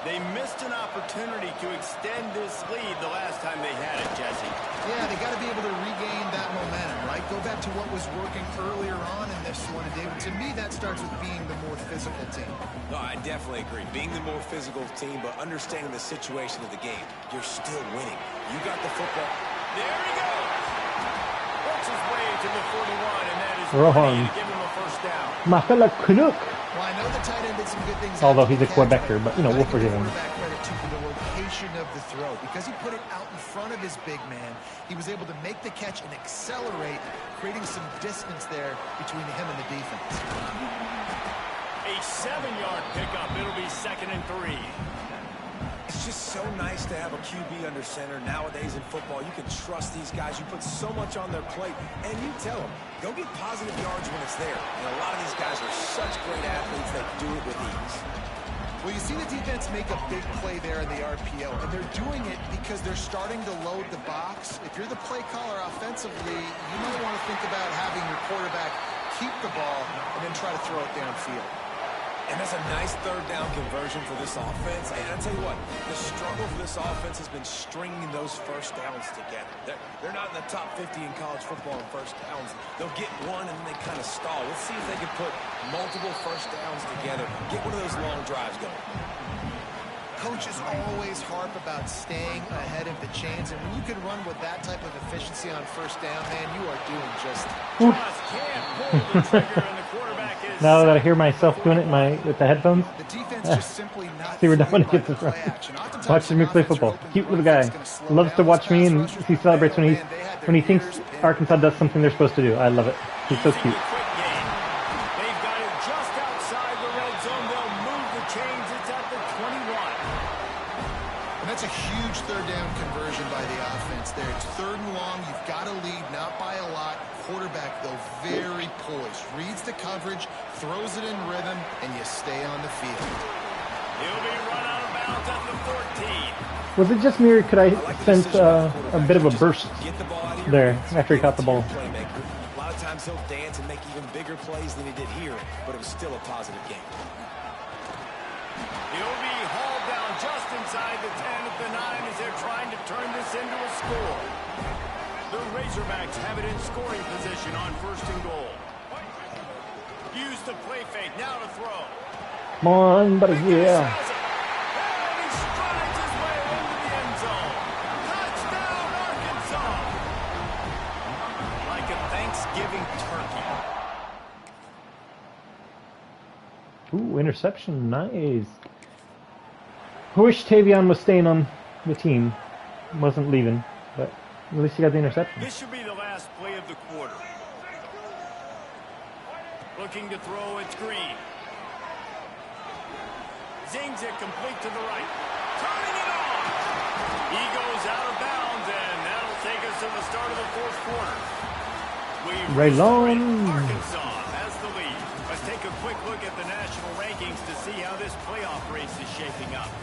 They missed an opportunity to extend this lead the last time they had it, Jesse. Yeah, they got to be able to regain that momentum, right? Go back to what was working earlier on in this one. And David, to me, that starts with being the more physical team. No, I definitely agree. Being the more physical team, but understanding the situation of the game. You're still winning. You got the football. There he goes. Works his way to the 41, and that is Rohan. ready to give him a first down. My fella Canuck. Well, I know the tight end did some good things. Although after he's a the catch, Quebecer, but, you know, you we'll gotta give forgive him. the quarterback credit, too, for the location of the throw, because he put it out in front of his big man. He was able to make the catch and accelerate, creating some distance there between him and the defense. A 7-yard pickup. It'll be 2nd and 3. It's just so nice to have a QB under center. Nowadays in football, you can trust these guys. You put so much on their plate, and you tell them, go get positive yards when it's there. And a lot of these guys are such great athletes that do it with ease. Well, you see the defense make a big play there in the RPO, and they're doing it because they're starting to load the box. If you're the play caller offensively, you might want to think about having your quarterback keep the ball and then try to throw it downfield. And that's a nice 3rd down conversion for this offense. And I'll tell you what, the struggle for this offense has been stringing those first downs together. They're not in the top 50 in college football in first downs. They'll get one and then they kind of stall. Let's see if they can put multiple first downs together. Get one of those long drives going. Coaches always harp about staying ahead of the chains, and when you can run with that type of efficiency on first down, man, you are doing just... Just can't pull the trigger, and the quarterback is... Now that I hear myself doing it with the headphones, The defense just simply not see where that one fooled by gets the us from. play action. Oftentimes Watching me play offense are football. hoping Cute the little guy. quarterback's gonna slow Loves down to this watch me, pass and rusher. he celebrates when Oh, he's man, they had when he thinks Arkansas does something they're supposed to do. I love it. He's so cute. Quick game. They've got it just outside the red zone. They'll move the chains. It's at the 21. And that's a huge third down conversion by the offense there. It's 3rd and long. You've got to lead, not by a lot. Quarterback, though, very poised. Reads the coverage, throws it in rhythm, and you stay on the field. He'll be run out of bounds at the 14. Was it just me, or could I sense a bit of a burst there after he caught the ball? A lot of times he'll dance and make even bigger plays than he did here, but it was still a positive game. He'll be hauled down just inside the 10 at the 9 as they're trying to turn this into a score. The Razorbacks have it in scoring position on 1st and goal. Use the play fake, now to throw. Come on, buddy, yeah. And he strides his way into the end zone. Touchdown, Arkansas! Like a Thanksgiving turkey. Ooh, interception, nice. I wish Tavion was staying on the team, wasn't leaving, but at least he got the interception. This should be the last play of the quarter. Looking to throw, it's Green. Zings it complete to the right. Turning it on! He goes out of bounds, and that'll take us to the start of the 4th quarter. Realignment. Arkansas has the lead. Let's take a quick look at the national rankings to see how this playoff race is shaping up.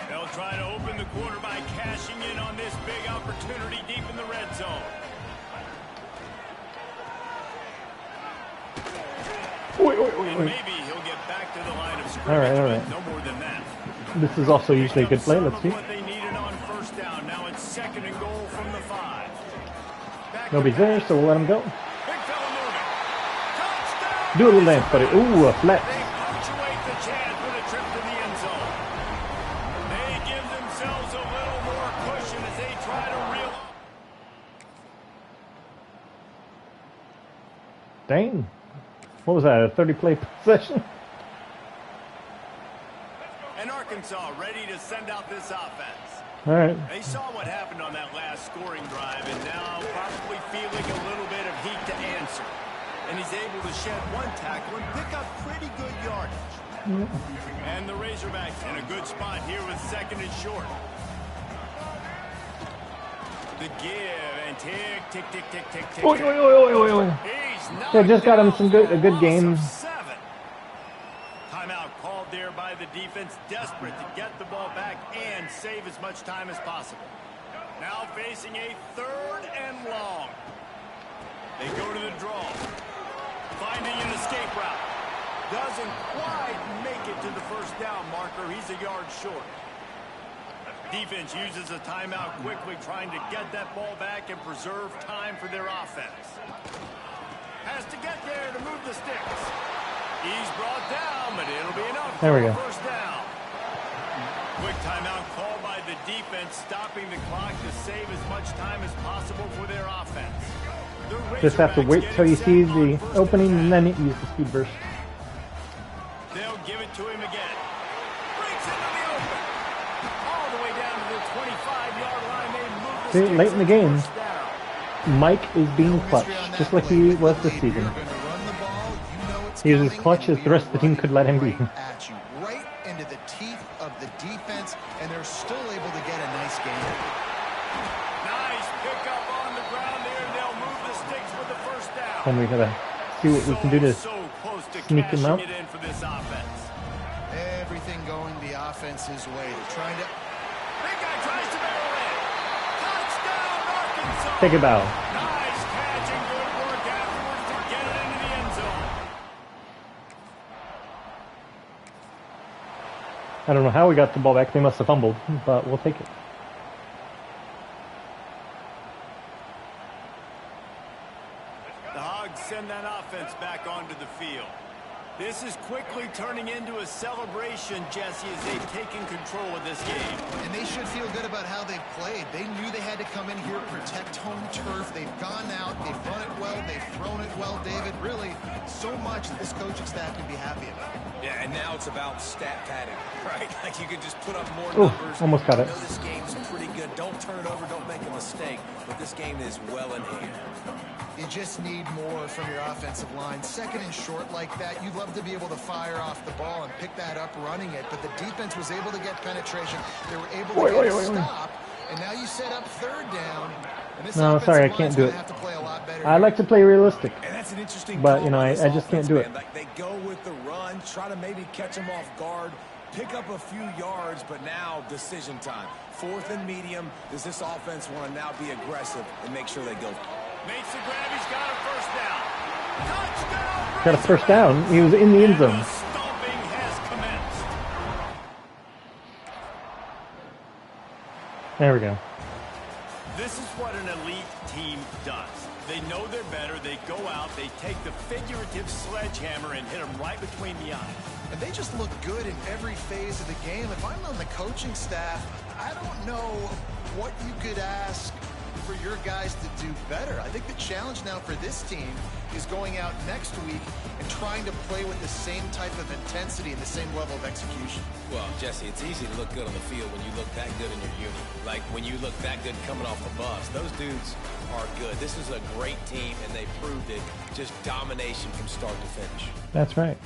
They'll try to open the quarter by cashing in on this big opportunity deep in the red zone. And maybe he'll get back to the line of scrimmage. All right. No more than that. This is also usually a good play. Let's see. What they needed on 1st down. Now it's 2nd and goal from the 5. Nobody's there, so we'll let him go. Big fella moving. Touchdown! Do a little dance, buddy. Ooh, a flat. They punctuate the chance with a trip to the end zone. They give themselves a little more cushion as they try to reel up. Dang. What was that, a 30-play possession? And Arkansas ready to send out this offense. All right. They saw what happened on that last scoring drive and now probably feeling a little bit of heat to answer. And he's able to shed one tackle and pick up pretty good yardage. And the Razorbacks in a good spot here with 2nd and short. The give and tick, tick, tick, tick, tick, tick. Oi, oi, oi, oi, oi. Yeah, just got him a good game. 7. Timeout called there by the defense, desperate to get the ball back and save as much time as possible. Now facing a 3rd and long. They go to the draw. Finding an escape route. Doesn't quite make it to the 1st down marker. He's a yard short. Defense uses a timeout quickly, trying to get that ball back and preserve time for their offense. Has to get there to move the sticks. He's brought down, but it'll be enough There we for go. a 1st down. Quick timeout called by the defense, stopping the clock to save as much time as possible for their offense. Just have to wait till you see the opening and then use the speed burst. They'll give it to him again. Breaks into the open. All the way down to the 25-yard line. They move the See, sticks late in the for game. 1st down. Mike is being clutch, just like he was this season. He was as clutch as the rest of the team could let him be. At you, right into the teeth of the defense, and they're still able to get a nice game. Nice pickup on the ground there. They'll move the sticks for the 1st down. And we gotta see what we can do to So close to sneak him out. cashing it in for this offense. Everything going the offense's way. They're trying to... Big guy tries to barrel in. Touchdown, Arkansas. take a bow. Nice catch and good work afterwards to get it into the end zone. I don't know how we got the ball back. They must have fumbled, but we'll take it. The Hogs send that offense back onto the field. This is quickly turning into a celebration, Jesse, as they've taken control of this game. And they should feel good about how they've played. They knew they had to come in here, protect home turf. They've gone out, they've run it well, they've thrown it well, David. Really, so much that this coaching staff can be happy about. Yeah, and now it's about stat padding, right? Like you could just put up more Ooh, numbers. almost got it. I know this game's pretty good. Don't turn it over. Don't make a mistake. But this game is well in hand. You just need more from your offensive line. Second and short like that, you'd love to be able to fire off the ball and pick that up running it. But the defense was able to get penetration. They were able to get a stop. And now you set up third down. And this No, sorry, I can't do it. have to play a lot better I like to play realistic. And that's an interesting But, call you know, by I this just can't offense, do it. man. Like they go with the run, try to maybe catch them off guard, pick up a few yards, but now decision time. Fourth and medium. Does this offense want to now be aggressive and make sure they go? Makes the grab. He's got a first down. Touchdown! Got a first down. He was in the end zone. The stomping has commenced. There we go. This is what an elite team does. They know they're better. They go out. They take the figurative sledgehammer and hit them right between the eyes. And they just look good in every phase of the game. If I'm on the coaching staff, I don't know what you could ask for your guys to do better. I think the challenge now for this team is going out next week and trying to play with the same type of intensity and the same level of execution. Well, Jesse, it's easy to look good on the field when you look that good in your unit. Like when you look that good coming off the bus. Those dudes are good. This is a great team, and they proved it. Just domination from start to finish. That's right.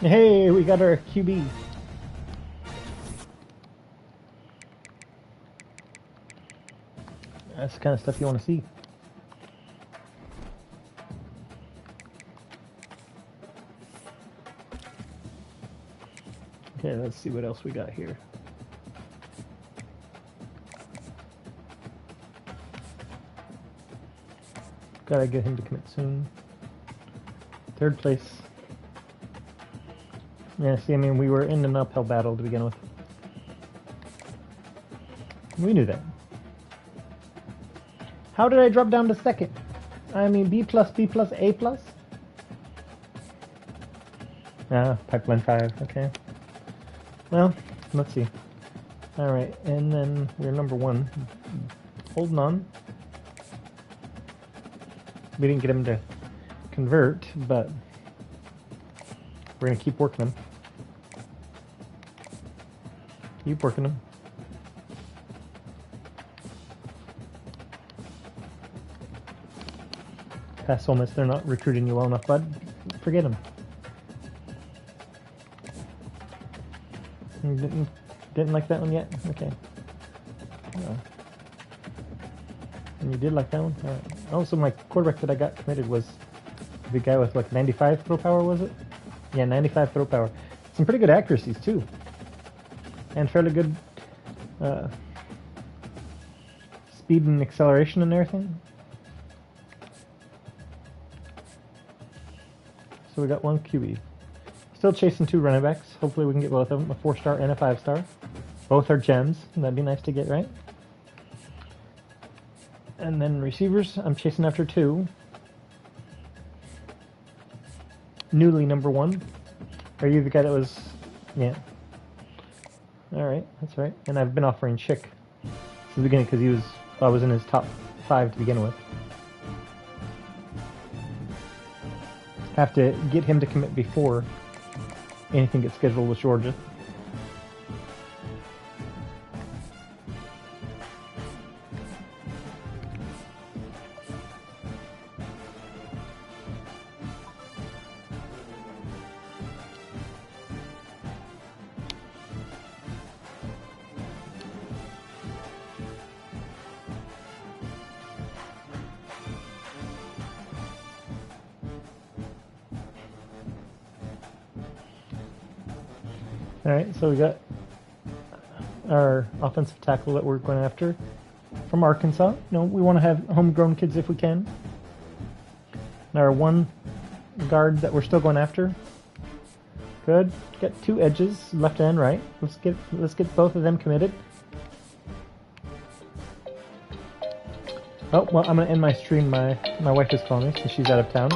Hey, we got our QB. That's the kind of stuff you want to see. Okay, let's see what else we got here. Gotta get him to commit soon. Third place. Yeah, see, I mean, we were in an uphill battle to begin with. We knew that. How did I drop down to second? I mean, B+, A+? Ah, pipeline 5, okay. Well, let's see. Alright, and then we're number 1. Holding on. We didn't get him to convert, but we're going to keep working them. Keep working them. Pass Ole Miss, they're not recruiting you well enough, bud. Forget them. You didn't like that one yet? Okay. No. And you did like that one? All right. Also, my quarterback that I got committed was the guy with like 95 throw power, was it? Yeah, 95 throw power. Some pretty good accuracies, too. And fairly good speed and acceleration and everything. So we got one QB. Still chasing 2 running backs. Hopefully we can get both of them, a 4-star and a 5-star. Both are gems. That'd be nice to get, right? And then receivers, I'm chasing after 2. Newly number 1. Are you the guy that was... Yeah. Alright, that's right. And I've been offering Chick since the beginning because I was in his top 5 to begin with. Have to get him to commit before anything gets scheduled with Georgia. Alright, so we got our offensive tackle that we're going after from Arkansas. You know, we want to have homegrown kids if we can. And our one guard that we're still going after. Good. Got two edges, left and right. Let's get both of them committed. Oh, well, I'm gonna end my stream. My wife is calling me, so she's out of town.